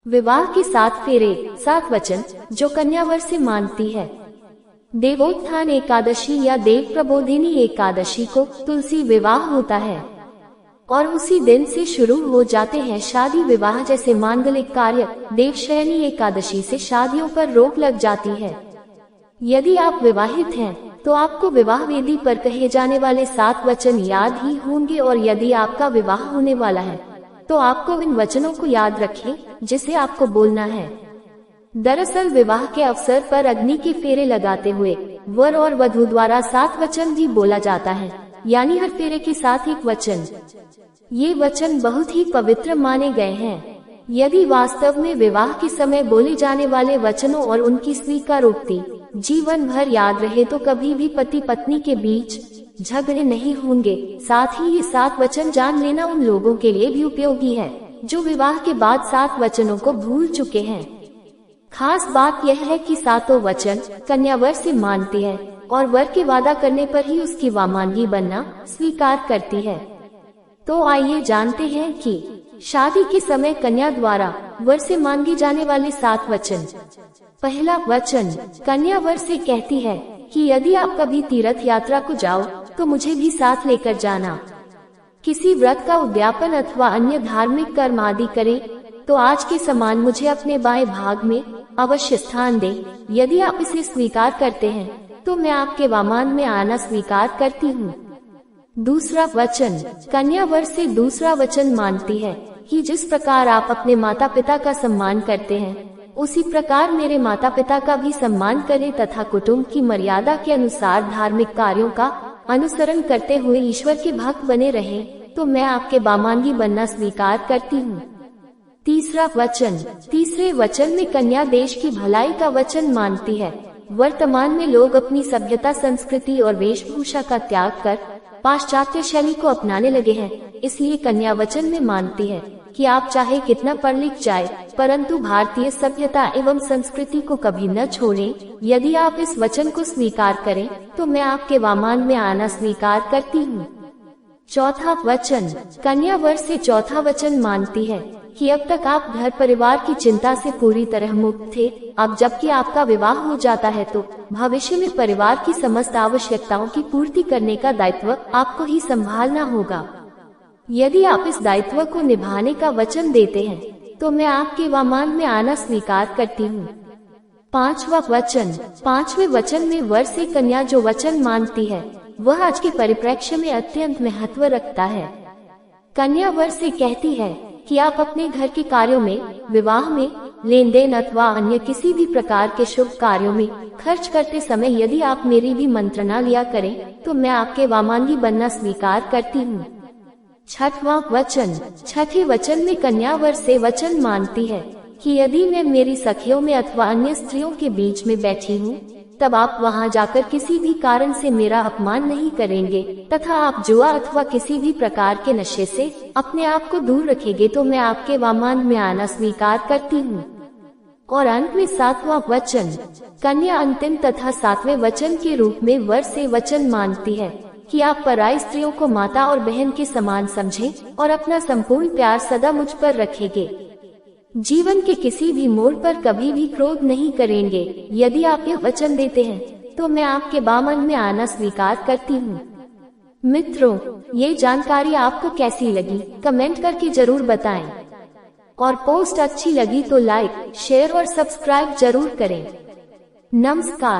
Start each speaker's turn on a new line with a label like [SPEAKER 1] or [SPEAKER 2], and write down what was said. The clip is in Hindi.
[SPEAKER 1] विवाह के 7 फेरे, 7 वचन जो कन्या वर से मानती है। देवोत्थान एकादशी या देव प्रबोधिनी एकादशी को तुलसी विवाह होता है और उसी दिन से शुरू हो जाते हैं शादी विवाह जैसे मांगलिक कार्य। देवशयनी एकादशी से शादियों पर रोक लग जाती है। यदि आप विवाहित हैं तो आपको विवाह वेदी पर कहे जाने वाले 7 वचन याद ही होंगे, और यदि आपका विवाह होने वाला है तो आपको इन वचनों को याद रखें जिसे आपको बोलना है। दरअसल विवाह के अवसर पर अग्नि के फेरे लगाते हुए वर और वधू द्वारा 7 वचन भी बोला जाता है, यानी हर फेरे के साथ एक वचन। ये वचन बहुत ही पवित्र माने गए हैं। यदि वास्तव में विवाह के समय बोले जाने वाले वचनों और उनकी स्वीकारोक्ति जीवन भर याद रहे तो कभी भी पति पत्नी के बीच झगड़े नहीं होंगे। साथ ही ये 7 वचन जान लेना उन लोगों के लिए भी उपयोगी है जो विवाह के बाद 7 वचनों को भूल चुके हैं। खास बात यह है कि 7 वचन कन्या वर से मानती है और वर के वादा करने पर ही उसकी वामांगी बनना स्वीकार करती है। तो आइए जानते हैं कि शादी के समय कन्या द्वारा वर से मांगे जाने वाले 7 वचन। पहला वचन, कन्या वर से कहती है कि यदि आप कभी तीर्थ यात्रा को जाओ तो मुझे भी साथ लेकर जाना। किसी व्रत का उद्यापन अथवा अन्य धार्मिक कर्म आदि करें तो आज के समान मुझे अपने बाएं भाग में अवश्य स्थान दें। यदि आप इसे स्वीकार करते हैं तो मैं आपके वामान में आना स्वीकार करती हूँ। दूसरा वचन, कन्या वर से दूसरा वचन मानती है कि जिस प्रकार आप अपने माता पिता का सम्मान करते हैं उसी प्रकार मेरे माता पिता का भी सम्मान करें तथा कुटुंब की मर्यादा के अनुसार धार्मिक कार्यों का अनुसरण करते हुए ईश्वर के भक्त बने रहें तो मैं आपके वामांगी बनना स्वीकार करती हूँ। तीसरा वचन, तीसरे वचन में कन्या देश की भलाई का वचन मानती है। वर्तमान में लोग अपनी सभ्यता, संस्कृति और वेशभूषा का त्याग कर पाश्चात्य शैली को अपनाने लगे हैं, इसलिए कन्या वचन में मानती है कि आप चाहे कितना पढ़ लिख जाए परंतु भारतीय सभ्यता एवं संस्कृति को कभी न छोड़ें। यदि आप इस वचन को स्वीकार करें तो मैं आपके वामान में आना स्वीकार करती हूँ। चौथा वचन, कन्या वर से चौथा वचन मानती है कि अब तक आप घर परिवार की चिंता से पूरी तरह मुक्त थे। अब जबकि आपका विवाह हो जाता है तो भविष्य में परिवार की समस्त आवश्यकताओं की पूर्ति करने का दायित्व आपको ही संभालना होगा। यदि आप इस दायित्व को निभाने का वचन देते हैं तो मैं आपके वामान में आना स्वीकार करती हूँ। पांचवा वचन, पांचवें वचन में वर से कन्या जो वचन मानती है वह आज के परिप्रेक्ष्य में अत्यंत महत्व रखता है। कन्या वर से कहती है कि आप अपने घर के कार्यों में, विवाह में, लेन देन अथवा अन्य किसी भी प्रकार के शुभ कार्यों में खर्च करते समय यदि आप मेरी भी मंत्रणा लिया करें तो मैं आपके वामांगी बनना स्वीकार करती हूँ। छठवां वचन, छठे वचन में कन्या वर से वचन मानती है कि यदि मैं मेरी सखियों में अथवा अन्य स्त्रियों के बीच में बैठी हूँ तब आप वहाँ जाकर किसी भी कारण से मेरा अपमान नहीं करेंगे तथा आप जुआ अथवा किसी भी प्रकार के नशे से अपने आप को दूर रखेंगे तो मैं आपके वामान में आना स्वीकार करती हूँ। और अंत में 7वां वचन, कन्या अंतिम तथा 7वें वचन के रूप में वर से वचन मानती है कि आप पराई स्त्रियों को माता और बहन के समान समझें और अपना संपूर्ण प्यार सदा मुझ पर रखेंगे। जीवन के किसी भी मोड़ पर कभी भी क्रोध नहीं करेंगे। यदि आप यह वचन देते हैं तो मैं आपके वामन में आना स्वीकार करती हूँ। मित्रों, ये जानकारी आपको कैसी लगी कमेंट करके जरूर बताएं और पोस्ट अच्छी लगी तो लाइक, शेयर और सब्सक्राइब जरूर करें। नमस्कार।